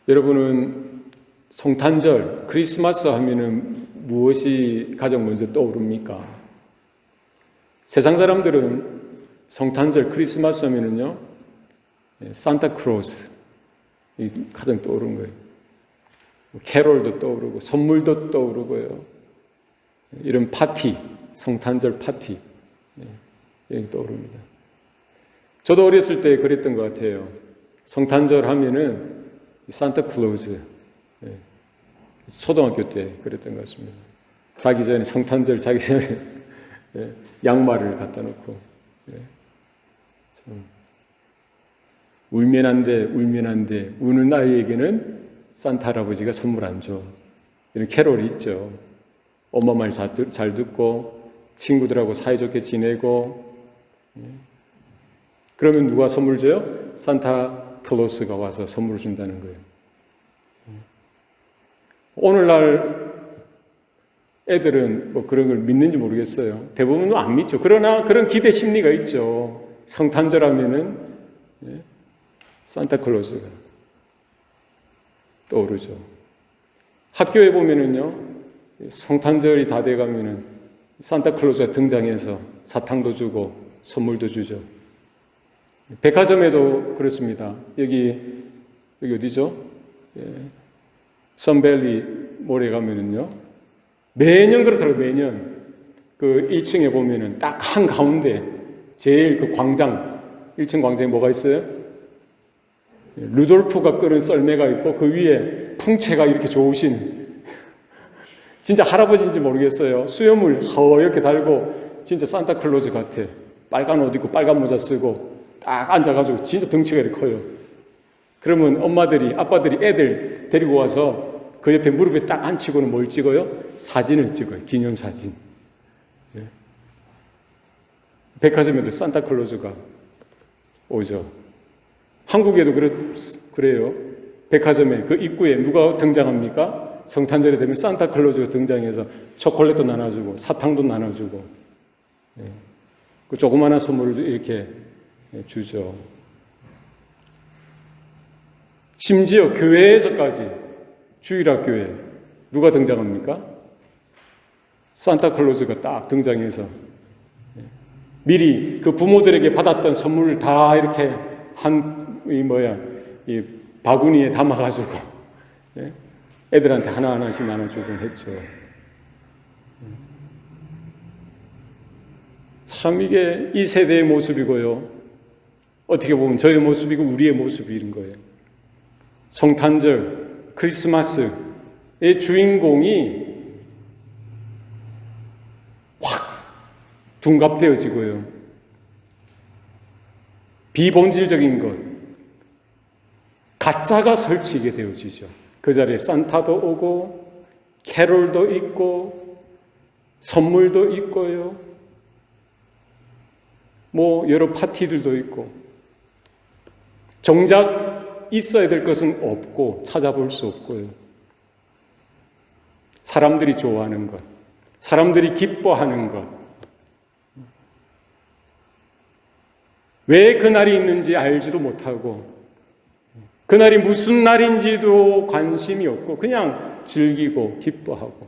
여러분은 성탄절, 크리스마스 하면은 무엇이 가장 먼저 떠오릅니까? 세상 사람들은 성탄절, 크리스마스 하면은요, 산타클로스 가장 떠오르는 거예요. 캐롤도 떠오르고 선물도 떠오르고요. 이런 파티, 성탄절 파티 이런 게 떠오릅니다. 저도 어렸을 때 그랬던 것 같아요. 성탄절 하면은 산타클로스, 초등학교 때 그랬던 것 같습니다. 자기 전에 성탄절 자기 전에 양말을 갖다 놓고 울면 안 돼, 우는 아이에게는 산타 할아버지가 선물 안 줘. 이런 캐롤이 있죠. 엄마 말 잘 듣고 친구들하고 사이좋게 지내고 그러면 누가 선물 줘요? 산타클로스가 와서 선물을 준다는 거예요. 오늘날 애들은 뭐 그런 걸 믿는지 모르겠어요. 대부분은 안 믿죠. 그러나 그런 기대 심리가 있죠. 성탄절 하면은 산타클로스가 떠오르죠. 학교에 보면은요, 성탄절이 다 돼가면은 산타클로스가 등장해서 사탕도 주고 선물도 주죠. 백화점에도 그렇습니다. 여기 어디죠? 선밸리 몰에 가면은요, 매년 그렇더라고요. 매년 그 1층에 보면은 딱 한 가운데 제일 그 광장, 1층 광장에 뭐가 있어요? 루돌프가 끄는 썰매가 있고 그 위에 풍채가 이렇게 좋으신 진짜 할아버지인지 모르겠어요. 수염을 허옇게 달고 진짜 산타클로스 같아. 빨간 옷 입고 빨간 모자 쓰고 딱 앉아가지고 진짜 덩치가 이렇게 커요. 그러면 엄마들이, 아빠들이 애들 데리고 와서 그 옆에 무릎에 딱 앉히고는 뭘 찍어요? 사진을 찍어요. 기념사진. 백화점에도 산타클로스가 오죠. 한국에도 그래요. 백화점에 그 입구에 누가 등장합니까? 성탄절이 되면 산타클로스가 등장해서 초콜릿도 나눠주고 사탕도 나눠주고 그 조그마한 선물도 이렇게 주죠. 심지어 교회에서까지 주일학교에 누가 등장합니까? 산타클로스가 딱 등장해서 미리 그 부모들에게 받았던 선물을 다 이렇게 이 바구니에 담아가지고 애들한테 하나하나씩 나눠주곤 했죠. 참 이게 이 세대의 모습이고요. 어떻게 보면 저의 모습이고 우리의 모습인 거예요. 성탄절, 크리스마스의 주인공이 확 둔갑되어지고요. 비본질적인 것, 가짜가 설치게 되어지죠. 그 자리에 산타도 오고 캐롤도 있고 선물도 있고요. 뭐 여러 파티들도 있고 정작 있어야 될 것은 없고 찾아볼 수 없고요. 사람들이 좋아하는 것, 사람들이 기뻐하는 것, 왜 그날이 있는지 알지도 못하고 그날이 무슨 날인지도 관심이 없고 그냥 즐기고 기뻐하고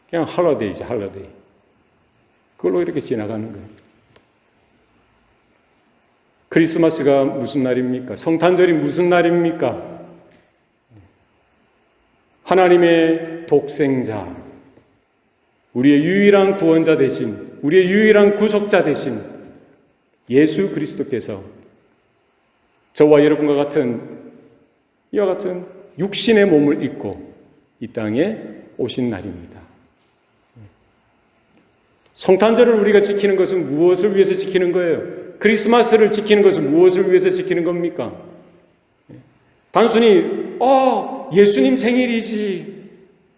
그냥 할러데이죠, 할러데이. 그걸로 이렇게 지나가는 거예요. 크리스마스가 무슨 날입니까? 성탄절이 무슨 날입니까? 하나님의 독생자, 우리의 유일한 구원자 되신, 우리의 유일한 구속자 되신 예수 그리스도께서 저와 여러분과 같은 이와 같은 육신의 몸을 입고 이 땅에 오신 날입니다. 성탄절을 우리가 지키는 것은 무엇을 위해서 지키는 거예요? 크리스마스를 지키는 것은 무엇을 위해서 지키는 겁니까? 단순히 예수님 생일이지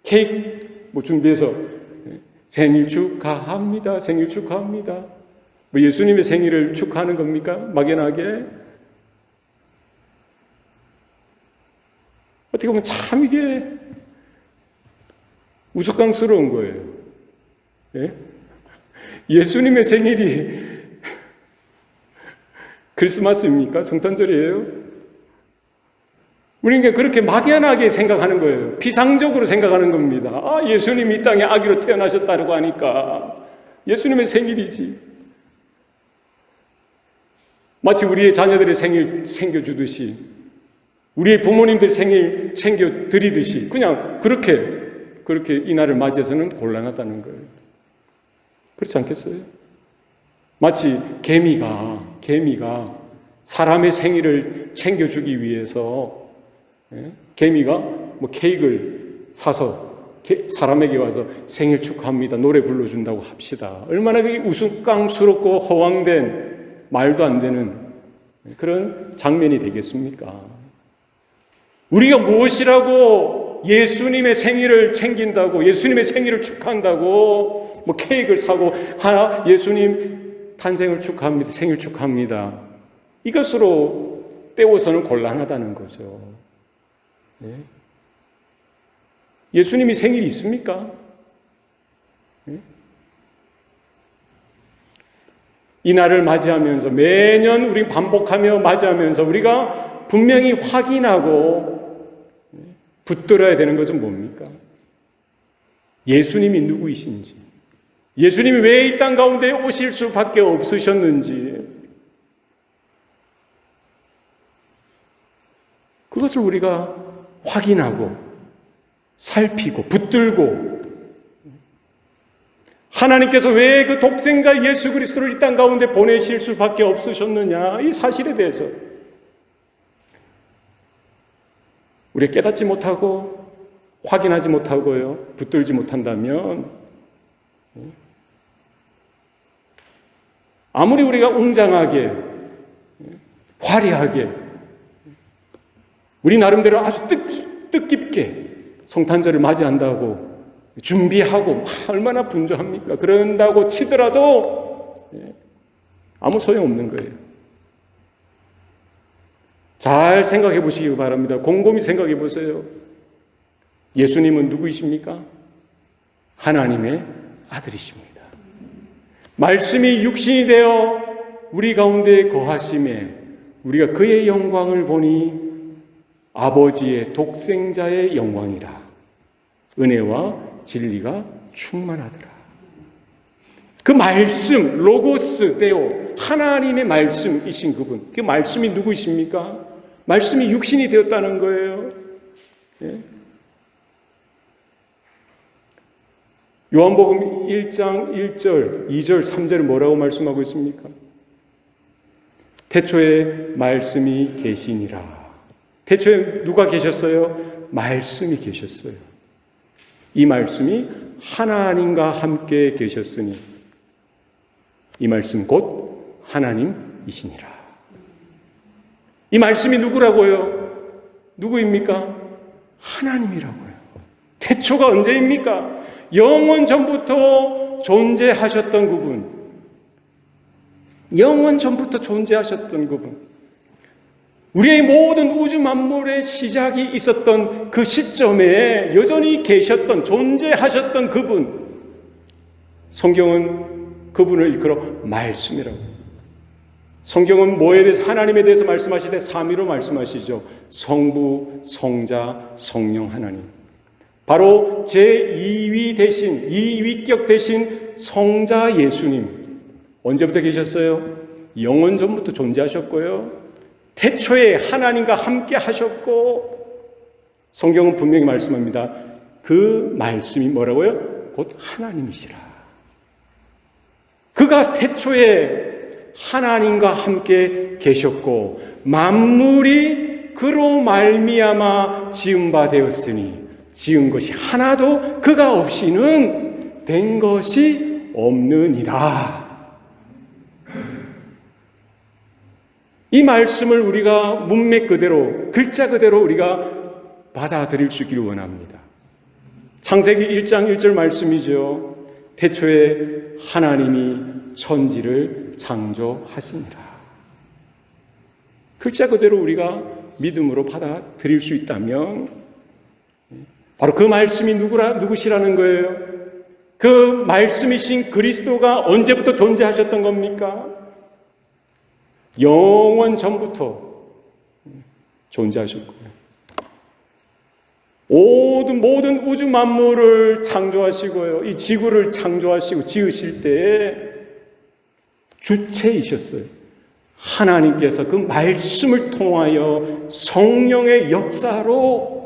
케이크 준비해서 생일 축하합니다. 생일 축하합니다. 예수님의 생일을 축하하는 겁니까? 막연하게? 어떻게 보면 참 이게 우스꽝스러운 거예요. 예? 예수님의 생일이 크리스마스입니까? 성탄절이에요? 우리는 그렇게 막연하게 생각하는 거예요. 피상적으로 생각하는 겁니다. 아, 예수님이 이 땅에 아기로 태어나셨다고 하니까 예수님의 생일이지. 마치 우리의 자녀들의 생일 챙겨주듯이, 우리의 부모님들 생일 챙겨드리듯이 그냥 그렇게 이 날을 맞이해서는 곤란하다는 거예요. 그렇지 않겠어요? 마치 개미가 사람의 생일을 챙겨주기 위해서, 개미가 뭐 케이크를 사서 사람에게 와서 생일 축하합니다 노래 불러준다고 합시다. 얼마나 그게 우스꽝스럽고 허황된, 말도 안 되는 그런 장면이 되겠습니까? 우리가 무엇이라고 예수님의 생일을 챙긴다고, 예수님의 생일을 축하한다고 뭐 케이크를 사고 예수님 탄생을 축하합니다, 생일 축하합니다, 이것으로 때워서는 곤란하다는 거죠. 예수님이 생일이 있습니까? 이 날을 맞이하면서 매년 우리 반복하며 맞이하면서 우리가 분명히 확인하고 붙들어야 되는 것은 뭡니까? 예수님이 누구이신지, 예수님이 왜 이 땅 가운데 오실 수밖에 없으셨는지, 그것을 우리가 확인하고 살피고 붙들고, 하나님께서 왜 그 독생자 예수 그리스도를 이 땅 가운데 보내실 수밖에 없으셨느냐, 이 사실에 대해서 우리가 깨닫지 못하고 확인하지 못하고요, 붙들지 못한다면 아무리 우리가 웅장하게 화려하게 우리 나름대로 아주 뜻깊게 성탄절을 맞이한다고 준비하고 얼마나 분주합니까? 그런다고 치더라도 아무 소용없는 거예요. 잘 생각해 보시기 바랍니다. 곰곰이 생각해 보세요. 예수님은 누구이십니까? 하나님의 아들이십니다. 말씀이 육신이 되어 우리 가운데 거하심에 우리가 그의 영광을 보니 아버지의 독생자의 영광이라, 은혜와 진리가 충만하더라. 그 말씀, 로고스 데오, 하나님의 말씀이신 그분, 그 말씀이 누구이십니까? 말씀이 육신이 되었다는 거예요. 요한복음 1장 1절, 2절, 3절은 뭐라고 말씀하고 있습니까? 태초에 말씀이 계시니라. 태초에 누가 계셨어요? 말씀이 계셨어요. 이 말씀이 하나님과 함께 계셨으니 이 말씀 곧 하나님이시니라. 이 말씀이 누구라고요? 누구입니까? 하나님이라고요. 태초가 언제입니까? 영원 전부터 존재하셨던 그분. 영원 전부터 존재하셨던 그분. 우리의 모든 우주 만물의 시작이 있었던 그 시점에 여전히 계셨던, 존재하셨던 그분. 성경은 그분을 일컬어 말씀이라고. 성경은 뭐에 대해서, 하나님에 대해서 말씀하시되 삼위로 말씀하시죠. 성부, 성자, 성령 하나님. 바로 제2위 대신, 2위격 대신 성자 예수님. 언제부터 계셨어요? 영원 전부터 존재하셨고요. 태초에 하나님과 함께 하셨고, 성경은 분명히 말씀합니다. 그 말씀이 뭐라고요? 곧 하나님이시라. 그가 태초에 하나님과 함께 계셨고 만물이 그로 말미암아 지은 바 되었으니 지은 것이 하나도 그가 없이는 된 것이 없느니라. 이 말씀을 우리가 문맥 그대로, 글자 그대로 우리가 받아들일 수 있기를 원합니다. 창세기 1장 1절 말씀이죠. 태초에 하나님이 천지를 창조하시니라. 글자 그대로 우리가 믿음으로 받아들일 수 있다면 바로 그 말씀이 누구시라는 거예요. 그 말씀이신 그리스도가 언제부터 존재하셨던 겁니까? 영원 전부터 존재하셨고요. 모든 우주 만물을 창조하시고요, 이 지구를 창조하시고 지으실 때에 주체이셨어요. 하나님께서 그 말씀을 통하여 성령의 역사로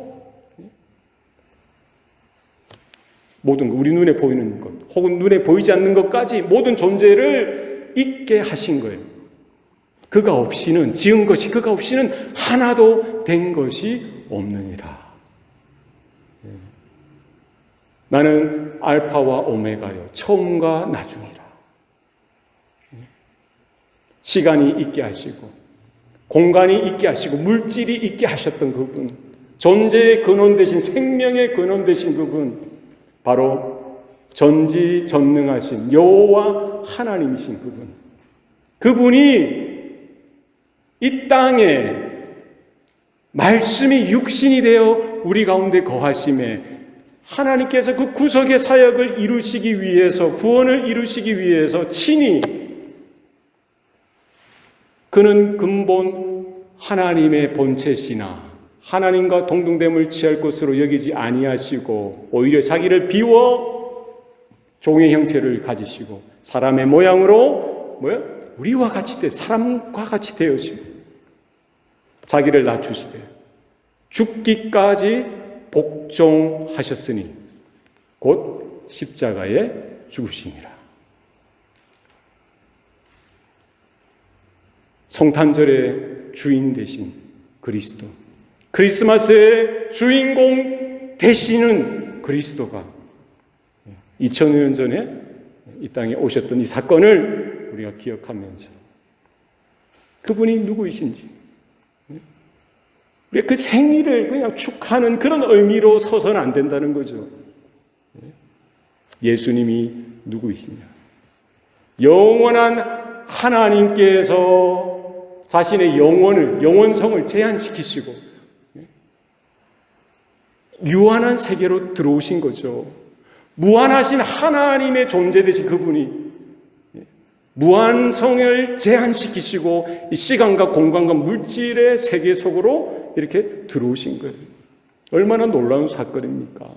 모든 것, 우리 눈에 보이는 것 혹은 눈에 보이지 않는 것까지 모든 존재를 있게 하신 거예요. 그가 없이는, 지은 것이 그가 없이는 하나도 된 것이 없느니라. 나는 알파와 오메가요, 처음과 나중이라. 시간이 있게 하시고 공간이 있게 하시고 물질이 있게 하셨던 그분, 존재의 근원 되신, 생명의 근원 되신 그분, 바로 전지전능하신 여호와 하나님이신 그분. 그분이 이 땅에 말씀이 육신이 되어 우리 가운데 거하심에 하나님께서 그 구속의 사역을 이루시기 위해서, 구원을 이루시기 위해서 친히 그는 근본 하나님의 본체시나 하나님과 동등됨을 취할 것으로 여기지 아니하시고 오히려 자기를 비워 종의 형체를 가지시고 사람의 모양으로 우리와 같이 사람과 같이 되어지고 자기를 낮추시되 죽기까지 복종하셨으니 곧 십자가에 죽으심이라. 성탄절의 주인 되신 그리스도, 크리스마스의 주인공 되시는 그리스도가 2000년 전에 이 땅에 오셨던 이 사건을 우리가 기억하면서 그분이 누구이신지, 우리가 그 생일을 그냥 축하하는 그런 의미로 서서는 안 된다는 거죠. 예수님이 누구이시냐? 영원한 하나님께서 자신의 영원성을 제한시키시고 유한한 세계로 들어오신 거죠. 무한하신 하나님의 존재 되신 그분이 무한성을 제한시키시고 이 시간과 공간과 물질의 세계 속으로 이렇게 들어오신 거예요. 얼마나 놀라운 사건입니까?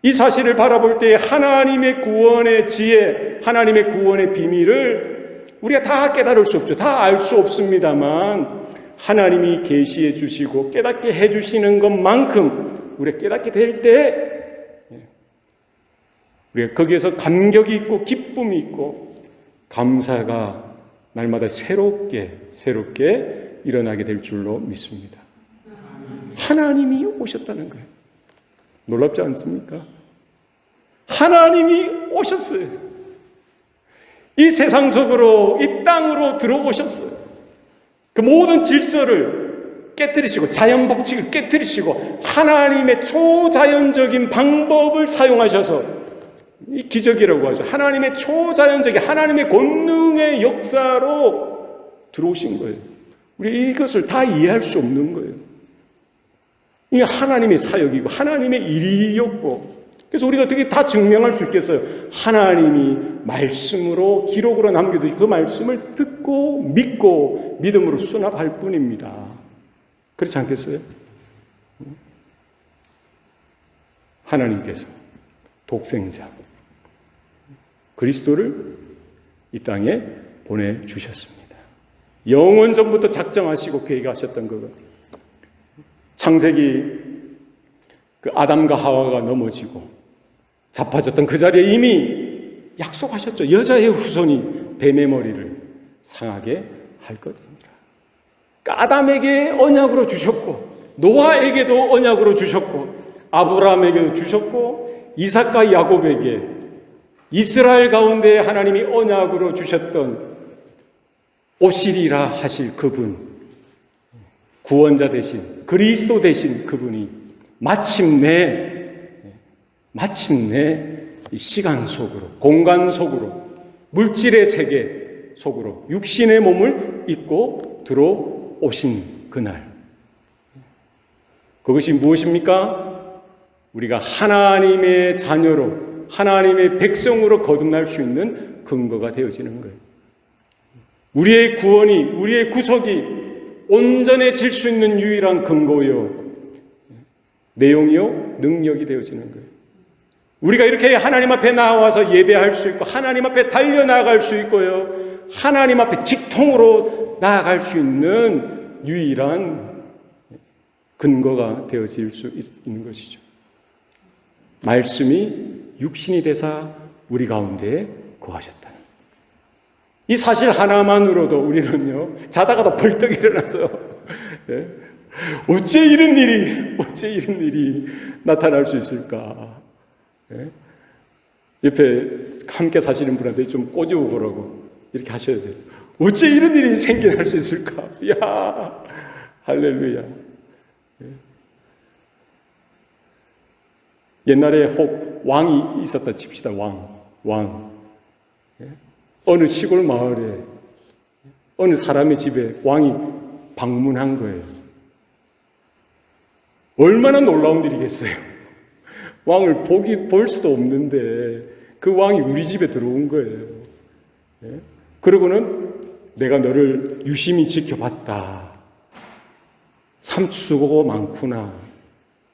이 사실을 바라볼 때 하나님의 구원의 지혜, 하나님의 구원의 비밀을 우리가 다 깨달을 수 없죠. 다 알 수 없습니다만 하나님이 계시해 주시고 깨닫게 해 주시는 것만큼 우리가 깨닫게 될 때 우리가 거기에서 감격이 있고 기쁨이 있고 감사가 날마다 새롭게 일어나게 될 줄로 믿습니다. 하나님이 오셨다는 거예요. 놀랍지 않습니까? 하나님이 오셨어요. 이 세상 속으로, 이 땅으로 들어오셨어요. 그 모든 질서를 깨뜨리시고 자연 법칙을 깨뜨리시고 하나님의 초자연적인 방법을 사용하셔서, 이 기적이라고 하죠. 하나님의 초자연적인 하나님의 권능의 역사로 들어오신 거예요. 우리 이것을 다 이해할 수 없는 거예요. 이게 하나님의 사역이고 하나님의 일이었고, 그래서 우리가 어떻게 다 증명할 수 있겠어요? 하나님이 말씀으로 기록으로 남겨두신 그 말씀을 듣고 믿고 믿음으로 수납할 뿐입니다. 그렇지 않겠어요? 하나님께서 독생자 그리스도를 이 땅에 보내주셨습니다. 영원 전부터 작정하시고 계획하셨던 그것, 창세기 그 아담과 하와가 넘어지고 자빠졌던 그 자리에 이미 약속하셨죠. 여자의 후손이 뱀의 머리를 상하게 할 것입니다. 아담에게 언약으로 주셨고 노아에게도 언약으로 주셨고 아브라함에게도 주셨고 이삭과 야곱에게 이스라엘 가운데 하나님이 언약으로 주셨던 오시리라 하실 그분, 구원자 되신 그리스도 되신 그분이 마침내 이 시간 속으로, 공간 속으로, 물질의 세계 속으로 육신의 몸을 입고 들어오신 그날, 그것이 무엇입니까? 우리가 하나님의 자녀로, 하나님의 백성으로 거듭날 수 있는 근거가 되어지는 거예요. 우리의 구원이, 우리의 구속이 온전해질 수 있는 유일한 근거요, 내용이요, 능력이 되어지는 거예요. 우리가 이렇게 하나님 앞에 나와서 예배할 수 있고 하나님 앞에 달려나갈 수 있고요, 하나님 앞에 직통으로 나아갈 수 있는 유일한 근거가 되어질 수 있는 것이죠. 말씀이 육신이 되사 우리 가운데 거하셨다는 이 사실 하나만으로도 우리는요, 자다가도 벌떡 일어나서 어째 이런 일이 나타날 수 있을까? 옆에 함께 사시는 분한테 좀 꼬집어 보라고 이렇게 하셔야 돼요. 어째 이런 일이 생겨날 수 있을까? 야, 할렐루야. 옛날에 혹 왕이 있었다 칩시다. 왕. 어느 시골 마을에 어느 사람의 집에 왕이 방문한 거예요. 얼마나 놀라운 일이겠어요. 왕을 볼 수도 없는데 그 왕이 우리 집에 들어온 거예요. 그러고는 내가 너를 유심히 지켜봤다. 참수고가 많구나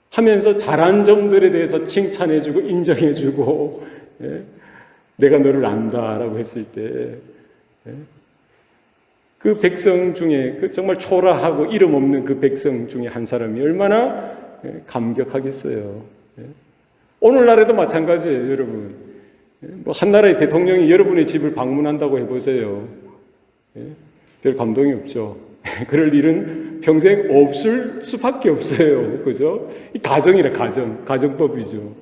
하면서 잘한 점들에 대해서 칭찬해주고 인정해주고, 내가 너를 안다라고 했을 때 그 백성 중에 그 정말 초라하고 이름 없는 그 백성 중에 한 사람이 얼마나 감격하겠어요. 오늘날에도 마찬가지예요, 여러분. 뭐 한 나라의 대통령이 여러분의 집을 방문한다고 해보세요. 별 감동이 없죠. 그럴 일은 평생 없을 수밖에 없어요. 그죠? 이 가정이라 가정법이죠.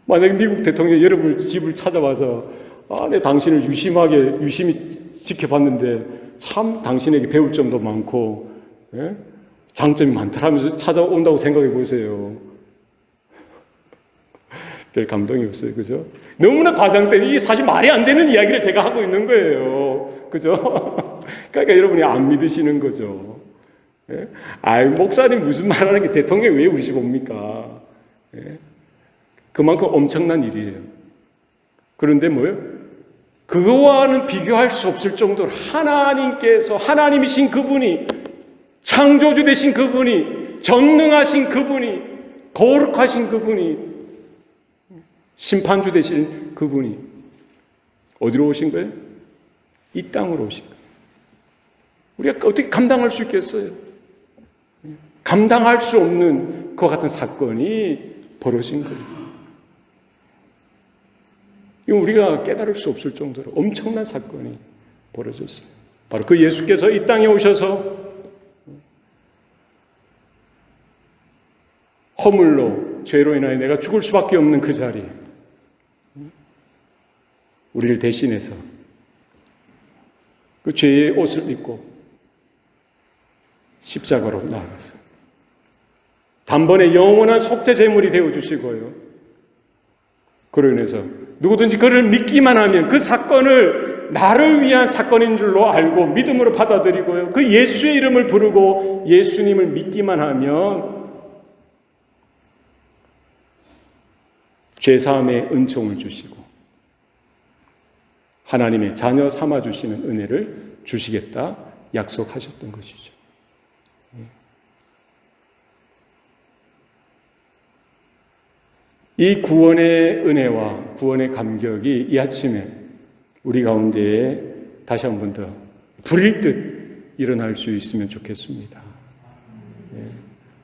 만약에 미국 대통령이 여러분 집을 찾아와서 내 당신을 유심히 지켜봤는데 참 당신에게 배울 점도 많고 장점이 많다 하면서 찾아온다고 생각해 보세요. 별 감동이 없어요. 그죠? 너무나 과장된, 이게 사실 말이 안 되는 이야기를 제가 하고 있는 거예요. 그죠? 그러니까 여러분이 안 믿으시는 거죠. 목사님 무슨 말 하는 게 대통령이 왜 우리 집 옵니까? 그만큼 엄청난 일이에요. 그런데 뭐예요? 그거와는 비교할 수 없을 정도로 하나님이신 그분이, 창조주 되신 그분이, 전능하신 그분이, 거룩하신 그분이, 심판주 되신 그분이 어디로 오신 거예요? 이 땅으로 오신 거예요. 우리가 어떻게 감당할 수 있겠어요? 감당할 수 없는 그와 같은 사건이 벌어진 거예요. 이건 우리가 깨달을 수 없을 정도로 엄청난 사건이 벌어졌어요. 바로 그 예수께서 이 땅에 오셔서 허물로, 죄로 인하여 내가 죽을 수밖에 없는 그 자리에 우리를 대신해서 그 죄의 옷을 입고 십자가로 나아가서 단번에 영원한 속죄 제물이 되어주시고요. 그로 인해서 누구든지 그를 믿기만 하면 그 사건을 나를 위한 사건인 줄로 알고 믿음으로 받아들이고요, 그 예수의 이름을 부르고 예수님을 믿기만 하면 죄사함의 은총을 주시고 하나님의 자녀 삼아주시는 은혜를 주시겠다 약속하셨던 것이죠. 이 구원의 은혜와 구원의 감격이 이 아침에 우리 가운데에 다시 한 번 더 불일 듯 일어날 수 있으면 좋겠습니다.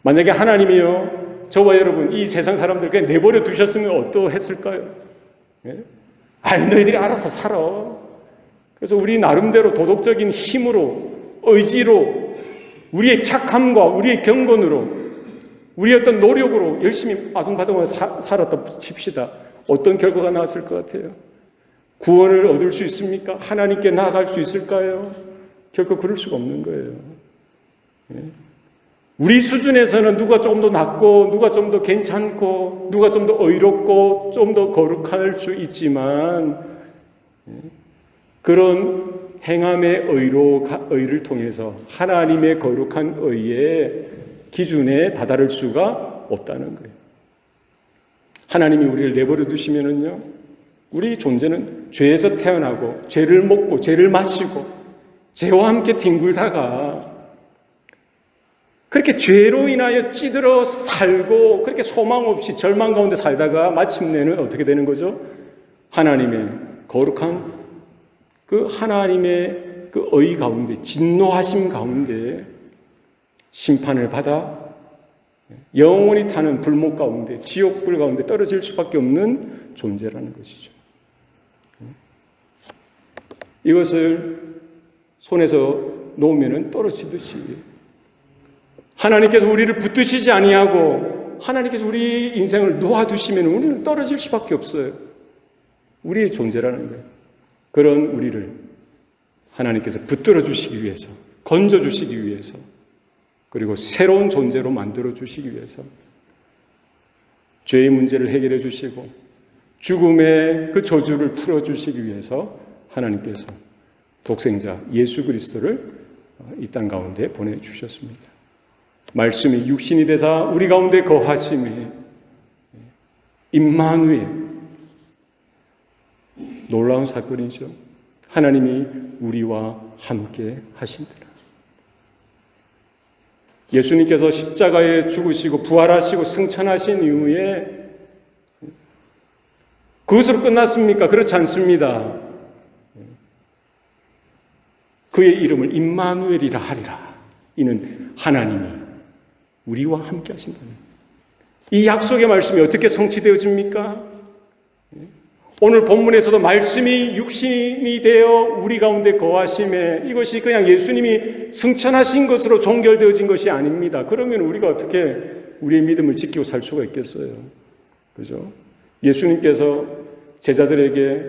만약에 하나님이요, 저와 여러분 이 세상 사람들 그냥 내버려 두셨으면 어떠했을까요? 너희들이 알아서 살아. 그래서 우리 나름대로 도덕적인 힘으로, 의지로, 우리의 착함과 우리의 경건으로, 우리의 어떤 노력으로 열심히 아둥바둥하면서 살았다 칩시다. 어떤 결과가 나왔을 것 같아요? 구원을 얻을 수 있습니까? 하나님께 나아갈 수 있을까요? 결코 그럴 수가 없는 거예요. 우리 수준에서는 누가 좀 더 낫고, 누가 좀 더 괜찮고, 누가 좀 더 의롭고, 좀 더 거룩할 수 있지만, 그런 행함의 의를 통해서 하나님의 거룩한 의의 기준에 다다를 수가 없다는 거예요. 하나님이 우리를 내버려 두시면은요, 우리 존재는 죄에서 태어나고 죄를 먹고 죄를 마시고 죄와 함께 뒹굴다가 그렇게 죄로 인하여 찌들어 살고 그렇게 소망 없이 절망 가운데 살다가 마침내는 어떻게 되는 거죠? 하나님의 거룩한 그 하나님의 그 의 가운데, 진노하심 가운데 심판을 받아 영원히 타는 불목 가운데, 지옥불 가운데 떨어질 수밖에 없는 존재라는 것이죠. 이것을 손에서 놓으면 떨어지듯이 하나님께서 우리를 붙드시지 아니하고 하나님께서 우리 인생을 놓아두시면 우리는 떨어질 수밖에 없어요. 우리의 존재라는 거예요. 그런 우리를 하나님께서 붙들어 주시기 위해서, 건져 주시기 위해서, 그리고 새로운 존재로 만들어 주시기 위해서 죄의 문제를 해결해 주시고 죽음의 그 저주를 풀어 주시기 위해서 하나님께서 독생자 예수 그리스도를 이 땅 가운데 보내주셨습니다. 말씀이 육신이 되사 우리 가운데 거하심이 임마누엘, 놀라운 사건이죠. 하나님이 우리와 함께 하신다라. 예수님께서 십자가에 죽으시고 부활하시고 승천하신 이후에 그것으로 끝났습니까? 그렇지 않습니다. 그의 이름을 임마누엘이라 하리라. 이는 하나님이 우리와 함께 하신다는 이 약속의 말씀이 어떻게 성취되어집니까? 오늘 본문에서도 말씀이 육신이 되어 우리 가운데 거하심에 이것이 그냥 예수님이 승천하신 것으로 종결되어진 것이 아닙니다. 그러면 우리가 어떻게 우리의 믿음을 지키고 살 수가 있겠어요? 그죠? 예수님께서 제자들에게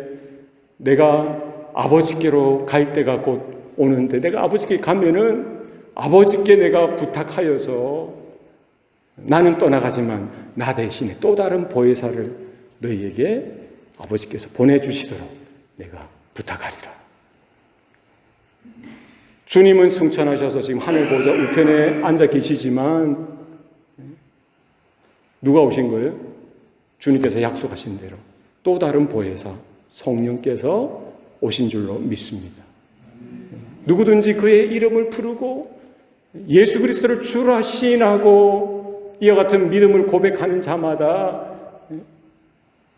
내가 아버지께로 갈 때가 곧 오는데 내가 아버지께 가면은 아버지께 내가 부탁하여서 나는 떠나가지만 나 대신에 또 다른 보혜사를 너희에게 아버지께서 보내주시도록 내가 부탁하리라. 주님은 승천하셔서 지금 하늘 보좌 우편에 앉아 계시지만 누가 오신 거예요? 주님께서 약속하신 대로 또 다른 보혜사 성령께서 오신 줄로 믿습니다. 누구든지 그의 이름을 부르고 예수 그리스도를 주라 시인하고 이와 같은 믿음을 고백하는 자마다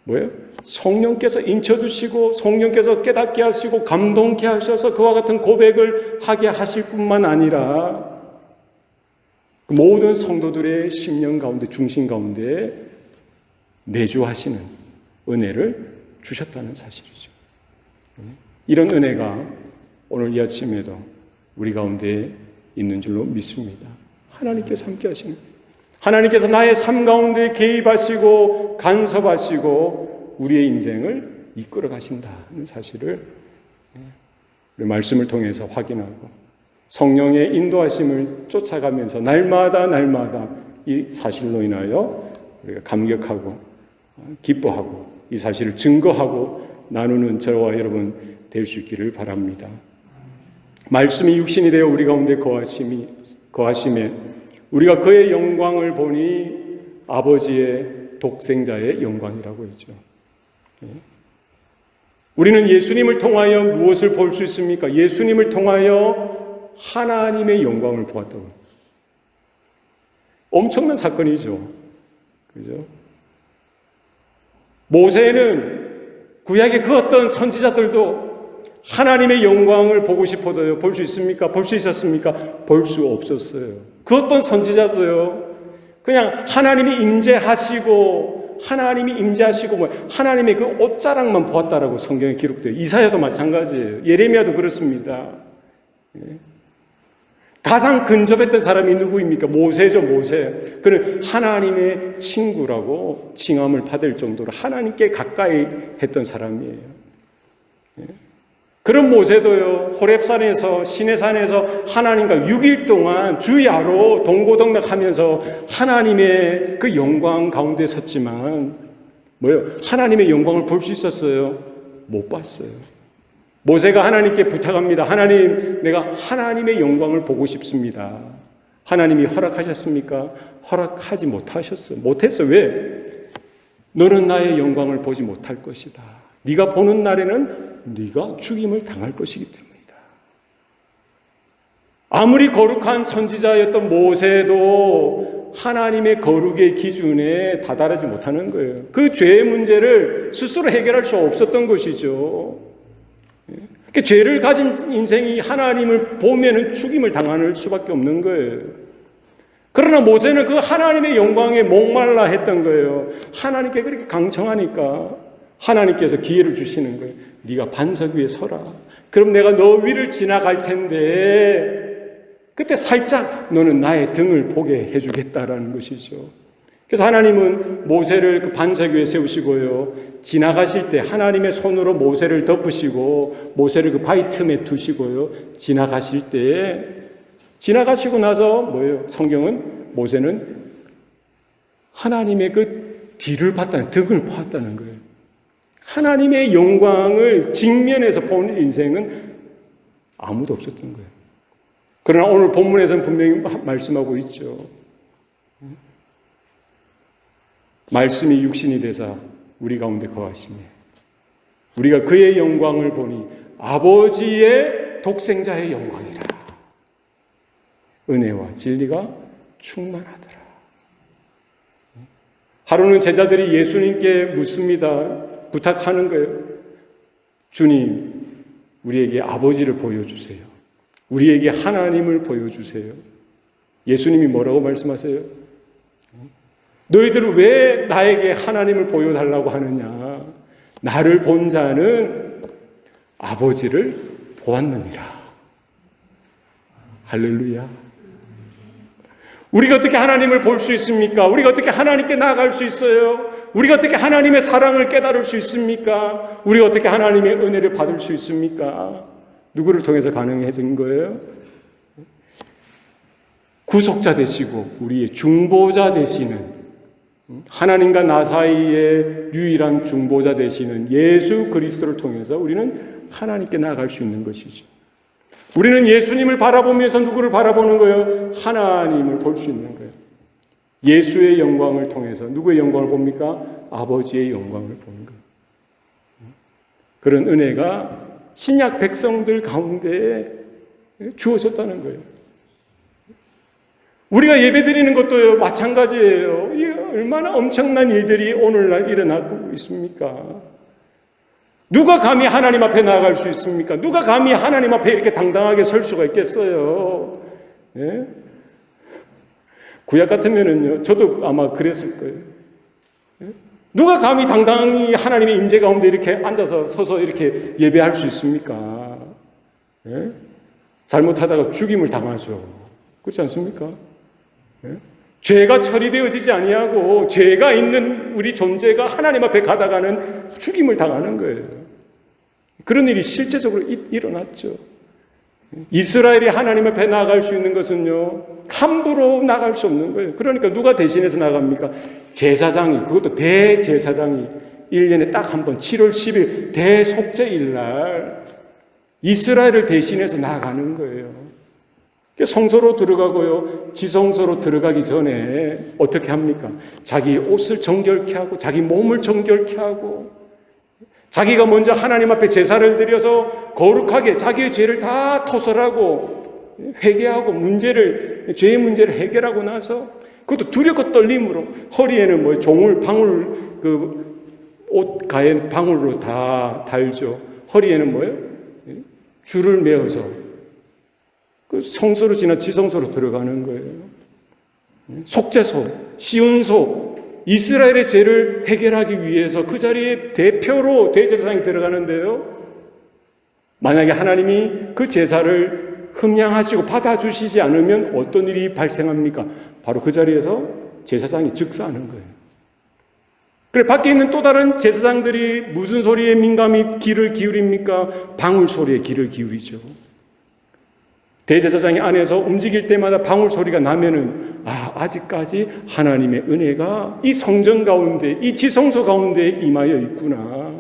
뭐예요? 성령께서 인쳐주시고 성령께서 깨닫게 하시고 감동케 하셔서 그와 같은 고백을 하게 하실 뿐만 아니라 모든 성도들의 심령 가운데 중심 가운데 내주하시는 은혜를 주셨다는 사실이죠. 이런 은혜가 오늘 이 아침에도 우리 가운데 있는 줄로 믿습니다. 하나님께서 함께 하시는 하나님께서 나의 삶 가운데 개입하시고 간섭하시고 우리의 인생을 이끌어 가신다는 사실을 우리 말씀을 통해서 확인하고 성령의 인도하심을 쫓아가면서 날마다 이 사실로 인하여 우리가 감격하고 기뻐하고 이 사실을 증거하고 나누는 저와 여러분 될 수 있기를 바랍니다. 말씀이 육신이 되어 우리 가운데 거하심에 우리가 그의 영광을 보니 아버지의 독생자의 영광이라고 했죠. 우리는 예수님을 통하여 무엇을 볼 수 있습니까? 예수님을 통하여 하나님의 영광을 보았다고. 엄청난 사건이죠. 그죠? 모세는 구약의 그 어떤 선지자들도 하나님의 영광을 보고 싶어도요, 볼 수 있습니까? 볼 수 있었습니까? 볼 수 없었어요. 그 어떤 선지자도요, 그냥 하나님이 임재하시고 하나님의 그 옷자락만 보았다라고 성경에 기록돼요. 이사야도 마찬가지예요. 예레미야도 그렇습니다. 가장 근접했던 사람이 누구입니까? 모세죠, 모세. 그는 하나님의 친구라고 칭함을 받을 정도로 하나님께 가까이 했던 사람이에요. 그런 모세도요, 호렙산에서 시내산에서 하나님과 6일 동안 주야로 동고동락하면서 하나님의 그 영광 가운데 섰지만 하나님의 영광을 볼 수 있었어요? 못 봤어요. 모세가 하나님께 부탁합니다. 하나님, 내가 하나님의 영광을 보고 싶습니다. 하나님이 허락하셨습니까? 허락하지 못했어. 왜? 너는 나의 영광을 보지 못할 것이다. 네가 보는 날에는 네가 죽임을 당할 것이기 때문이다. 아무리 거룩한 선지자였던 모세도 하나님의 거룩의 기준에 다다르지 못하는 거예요. 그 죄의 문제를 스스로 해결할 수 없었던 것이죠. 그 죄를 가진 인생이 하나님을 보면은 죽임을 당할 수밖에 없는 거예요. 그러나 모세는 그 하나님의 영광에 목말라 했던 거예요. 하나님께 그렇게 강청하니까 하나님께서 기회를 주시는 거예요. 네가 반석 위에 서라. 그럼 내가 너 위를 지나갈 텐데 그때 살짝 너는 나의 등을 보게 해주겠다라는 것이죠. 그래서 하나님은 모세를 그 반석 위에 세우시고요. 지나가실 때 하나님의 손으로 모세를 덮으시고 모세를 그 바위 틈에 두시고요. 지나가실 때 지나가시고 나서 뭐예요? 성경은 모세는 하나님의 그 뒤를 봤다는, 등을 보았다는 거예요. 하나님의 영광을 직면해서 본 인생은 아무도 없었던 거예요. 그러나 오늘 본문에서는 분명히 말씀하고 있죠. 말씀이 육신이 되사 우리 가운데 거하시며 우리가 그의 영광을 보니 아버지의 독생자의 영광이라. 은혜와 진리가 충만하더라. 하루는 제자들이 예수님께 묻습니다. 부탁하는 거예요. 주님, 우리에게 아버지를 보여주세요. 우리에게 하나님을 보여주세요. 예수님이 뭐라고 말씀하세요? 너희들은 왜 나에게 하나님을 보여달라고 하느냐? 나를 본 자는 아버지를 보았느니라. 할렐루야. 우리가 어떻게 하나님을 볼 수 있습니까? 우리가 어떻게 하나님께 나아갈 수 있어요? 우리가 어떻게 하나님의 사랑을 깨달을 수 있습니까? 우리가 어떻게 하나님의 은혜를 받을 수 있습니까? 누구를 통해서 가능해진 거예요? 구속자 되시고 우리의 중보자 되시는, 하나님과 나 사이의 유일한 중보자 되시는 예수 그리스도를 통해서 우리는 하나님께 나아갈 수 있는 것이죠. 우리는 예수님을 바라보면서 누구를 바라보는 거예요? 하나님을 볼 수 있는 거예요. 예수의 영광을 통해서 누구의 영광을 봅니까? 아버지의 영광을 보는 거예요. 그런 은혜가 신약 백성들 가운데 주어졌다는 거예요. 우리가 예배드리는 것도 마찬가지예요. 이 얼마나 엄청난 일들이 오늘날 일어나고 있습니까? 누가 감히 하나님 앞에 나아갈 수 있습니까? 누가 감히 하나님 앞에 이렇게 당당하게 설 수가 있겠어요? 예? 구약 같으면은요, 저도 아마 그랬을 거예요. 예? 누가 감히 당당히 하나님의 임재 가운데 이렇게 앉아서 서서 이렇게 예배할 수 있습니까? 예? 잘못하다가 죽임을 당하죠. 그렇지 않습니까? 예? 죄가 처리되어지지 아니하고 죄가 있는 우리 존재가 하나님 앞에 가다가는 죽임을 당하는 거예요. 그런 일이 실제적으로 일어났죠. 이스라엘이 하나님 앞에 나아갈 수 있는 것은요, 함부로 나갈 수 없는 거예요. 그러니까 누가 대신해서 나갑니까? 제사장이, 그것도 대제사장이 1년에 딱 한 번 7월 10일 대속죄일 날 이스라엘을 대신해서 나아가는 거예요. 성소로 들어가고요, 지성소로 들어가기 전에 어떻게 합니까? 자기 옷을 정결케 하고 자기 몸을 정결케 하고 자기가 먼저 하나님 앞에 제사를 드려서 거룩하게 자기의 죄를 다 토설하고 회개하고 죄의 문제를 해결하고 나서 그것도 두렵고 떨림으로 허리에는 뭐 종을 방울 옷 가에 방울로 다 달죠. 허리에는 뭐예요? 줄을 메어서 그 성소로 지나 지성소로 들어가는 거예요. 속죄소, 시온소, 이스라엘의 죄를 해결하기 위해서 그 자리에 대표로 대제사장이 들어가는데요. 만약에 하나님이 그 제사를 흠양하시고 받아주시지 않으면 어떤 일이 발생합니까? 바로 그 자리에서 제사장이 즉사하는 거예요. 그래, 밖에 있는 또 다른 제사장들이 무슨 소리에 민감히 귀를 기울입니까? 방울 소리에 귀를 기울이죠. 대제사장이 안에서 움직일 때마다 방울 소리가 나면은 아직까지 하나님의 은혜가 이 성전 가운데, 이 지성소 가운데 임하여 있구나.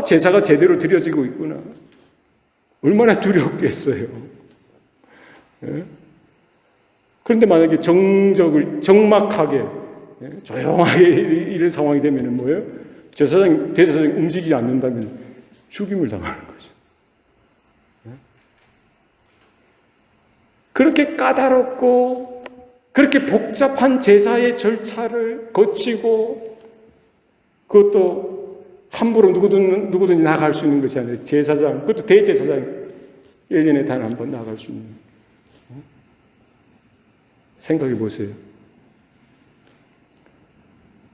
제사가 제대로 드려지고 있구나. 얼마나 두렵겠어요. 예? 그런데 만약에 정막하게, 조용하게 이런 상황이 되면은 뭐예요? 대제사장이 움직이지 않는다면 죽임을 당하는 거죠. 그렇게 까다롭고 그렇게 복잡한 제사의 절차를 거치고 그것도 함부로 누구든지 나갈 수 있는 것이 아니라 제사장, 그것도 대제사장 1년에 단 한 번 나갈 수 있는. 생각해 보세요.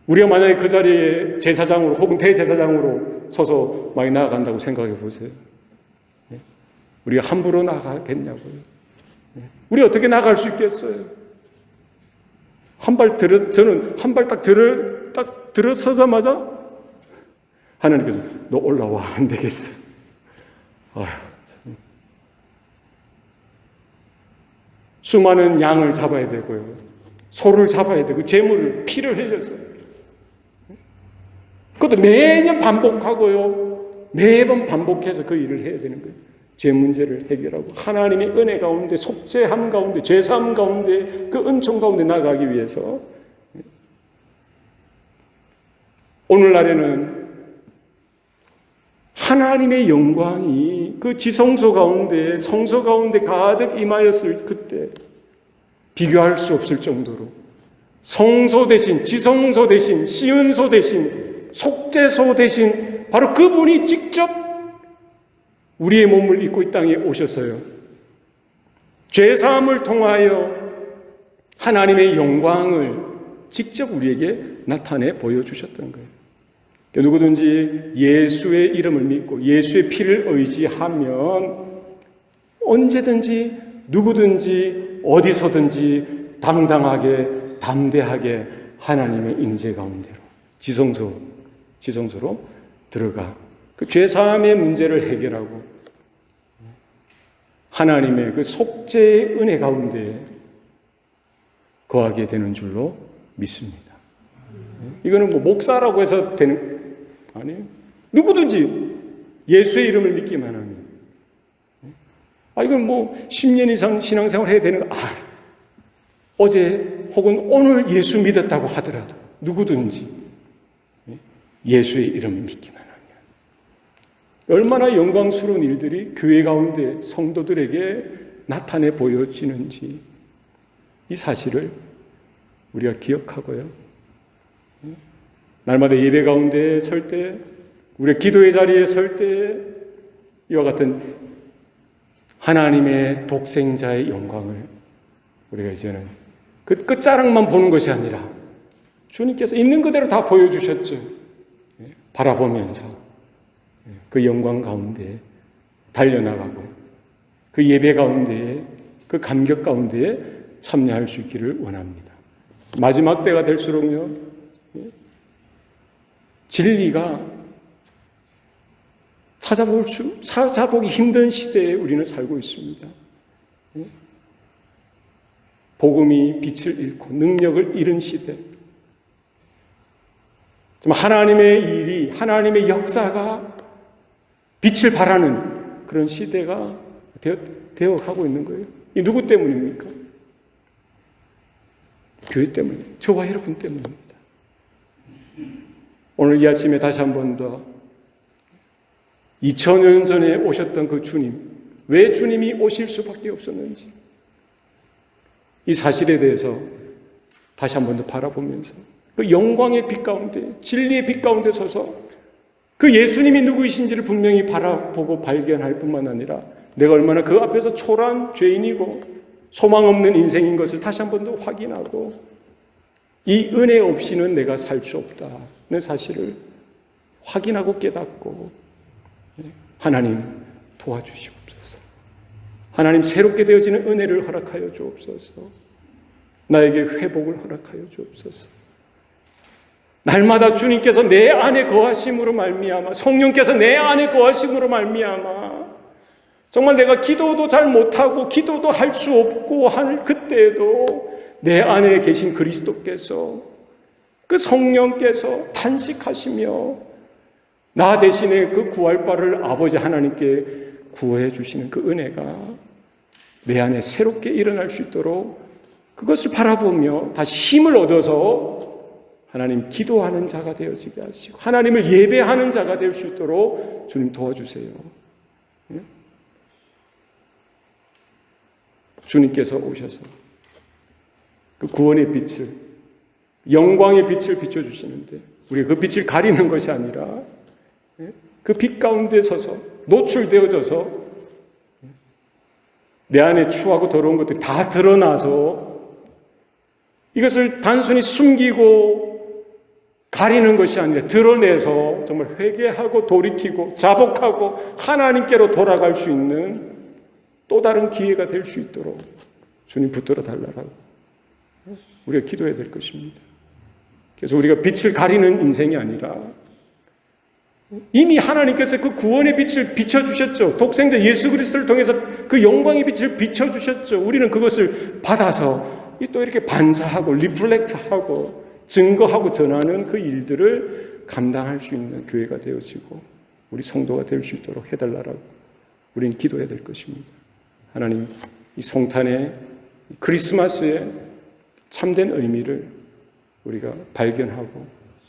우리가 만약에 그 자리에 제사장으로 혹은 대제사장으로 서서 많이 나아간다고 생각해 보세요. 우리가 함부로 나가겠냐고요. 우리 어떻게 나갈 수 있겠어요? 저는 한 발 딱 들어서자마자 하나님께서 너 올라와, 안 되겠어. 아휴, 참. 수많은 양을 잡아야 되고요. 소를 잡아야 되고 재물을 피를 흘렸어요. 그것도 매년 반복하고요. 매번 반복해서 그 일을 해야 되는 거예요. 죄 문제를 해결하고 하나님의 은혜 가운데, 속죄함 가운데, 죄사함 가운데, 그 은총 가운데 나가기 위해서 오늘날에는 하나님의 영광이 그 지성소 가운데, 성소 가운데 가득 임하였을 그때 비교할 수 없을 정도로 성소 대신, 지성소 대신, 시은소 대신, 속죄소 대신 바로 그분이 직접 우리의 몸을 입고 이 땅에 오셔서요, 죄사함을 통하여 하나님의 영광을 직접 우리에게 나타내 보여주셨던 거예요. 누구든지 예수의 이름을 믿고 예수의 피를 의지하면 언제든지 누구든지 어디서든지 당당하게 담대하게 하나님의 임재 가운데로 지성소로 들어가 그 죄사함의 문제를 해결하고 하나님의 그 속죄의 은혜 가운데 거하게 되는 줄로 믿습니다. 이거는 뭐 목사라고 해서 되는 아니에요. 누구든지 예수의 이름을 믿기만 하면, 이건 뭐 10년 이상 신앙생활 해야 되는 거, 어제 혹은 오늘 예수 믿었다고 하더라도 누구든지 예수의 이름을 믿기만 하면 얼마나 영광스러운 일들이 교회 가운데 성도들에게 나타내 보여지는지 이 사실을 우리가 기억하고요. 날마다 예배 가운데 설 때, 우리가 기도의 자리에 설 때 이와 같은 하나님의 독생자의 영광을 우리가 이제는 그 끝자락만 보는 것이 아니라 주님께서 있는 그대로 다 보여주셨죠. 바라보면서 그 영광 가운데 달려나가고 그 예배 가운데에 그 감격 가운데에 참여할 수 있기를 원합니다. 마지막 때가 될수록요, 진리가 찾아보기 힘든 시대에 우리는 살고 있습니다. 복음이 빛을 잃고 능력을 잃은 시대. 하나님의 일이, 하나님의 역사가 빛을 발하는 그런 시대가 되어가고 있는 거예요. 이 누구 때문입니까? 교회 때문에, 저와 여러분 때문입니다. 오늘 이 아침에 다시 한 번 더 2000년 전에 오셨던 그 주님, 왜 주님이 오실 수밖에 없었는지 이 사실에 대해서 다시 한 번 더 바라보면서 그 영광의 빛 가운데, 진리의 빛 가운데 서서 그 예수님이 누구이신지를 분명히 바라보고 발견할 뿐만 아니라 내가 얼마나 그 앞에서 초라한 죄인이고 소망 없는 인생인 것을 다시 한 번 더 확인하고 이 은혜 없이는 내가 살 수 없다는 사실을 확인하고 깨닫고 하나님 도와주시옵소서. 하나님 새롭게 되어지는 은혜를 허락하여 주옵소서. 나에게 회복을 허락하여 주옵소서. 날마다 주님께서 내 안에 거하심으로 말미암아, 성령께서 내 안에 거하심으로 말미암아 정말 내가 기도도 잘 못하고 기도도 할 수 없고 할 그때에도 내 안에 계신 그리스도께서, 그 성령께서 탄식하시며 나 대신에 그 구할 바를 아버지 하나님께 구해 주시는 그 은혜가 내 안에 새롭게 일어날 수 있도록 그것을 바라보며 다시 힘을 얻어서 하나님 기도하는 자가 되어지게 하시고 하나님을 예배하는 자가 될 수 있도록 주님 도와주세요. 주님께서 오셔서 그 구원의 빛을, 영광의 빛을 비춰주시는데 우리가 그 빛을 가리는 것이 아니라 그 빛 가운데 서서 노출되어져서 내 안에 추하고 더러운 것들이 다 드러나서 이것을 단순히 숨기고 가리는 것이 아니라 드러내서 정말 회개하고 돌이키고 자복하고 하나님께로 돌아갈 수 있는 또 다른 기회가 될 수 있도록 주님 붙들어 달라고 우리가 기도해야 될 것입니다. 그래서 우리가 빛을 가리는 인생이 아니라 이미 하나님께서 그 구원의 빛을 비춰주셨죠. 독생자 예수 그리스도를 통해서 그 영광의 빛을 비춰주셨죠. 우리는 그것을 받아서 또 이렇게 반사하고 리플렉트하고 증거하고 전하는 그 일들을 감당할 수 있는 교회가 되어지고 우리 성도가 될 수 있도록 해달라고 우리는 기도해야 될 것입니다. 하나님, 이 성탄의 크리스마스의 참된 의미를 우리가 발견하고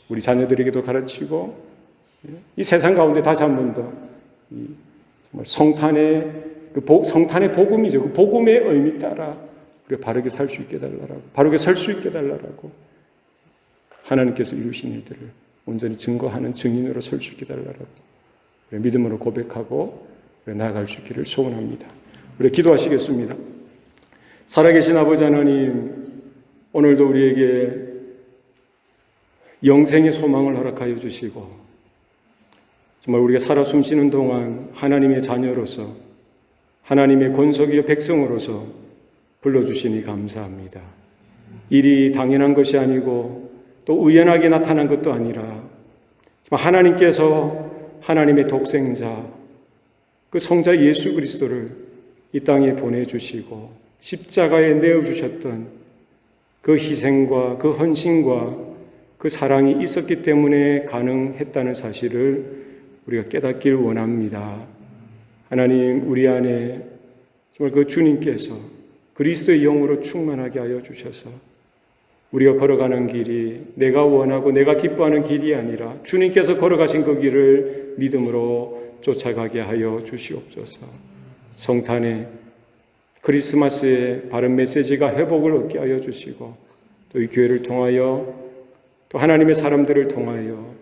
우리 자녀들에게도 가르치고 이 세상 가운데 다시 한 번 더 정말 성탄의 복음이죠. 그 복음의 의미 따라 우리가 바르게 살 수 있게 달라고, 바르게 설 수 있게 달라고, 하나님께서 이루신 일들을 온전히 증거하는 증인으로 설 수 있게 달라고 믿음으로 고백하고 나아갈 수 있기를 소원합니다. 우리 기도하시겠습니다. 살아계신 아버지 하나님, 오늘도 우리에게 영생의 소망을 허락하여 주시고 정말 우리가 살아 숨쉬는 동안 하나님의 자녀로서 하나님의 권속의 백성으로서 불러주시니 감사합니다. 일이 당연한 것이 아니고 또 우연하게 나타난 것도 아니라 하나님께서 하나님의 독생자 그 성자 예수 그리스도를 이 땅에 보내주시고 십자가에 내어주셨던 그 희생과 그 헌신과 그 사랑이 있었기 때문에 가능했다는 사실을 우리가 깨닫길 원합니다. 하나님, 우리 안에 정말 그 주님께서 그리스도의 영으로 충만하게 하여 주셔서 우리가 걸어가는 길이 내가 원하고 내가 기뻐하는 길이 아니라 주님께서 걸어가신 그 길을 믿음으로 쫓아가게 하여 주시옵소서. 성탄의 크리스마스의 바른 메시지가 회복을 얻게 하여 주시고 또 이 교회를 통하여 또 하나님의 사람들을 통하여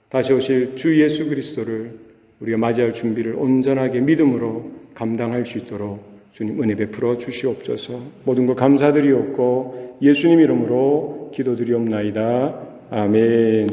다시 오실 주 예수 그리스도를 우리가 맞이할 준비를 온전하게 믿음으로 감당할 수 있도록 주님 은혜 베풀어 주시옵소서. 모든 것 감사드리옵고 예수님 이름으로 기도드리옵나이다. 아멘.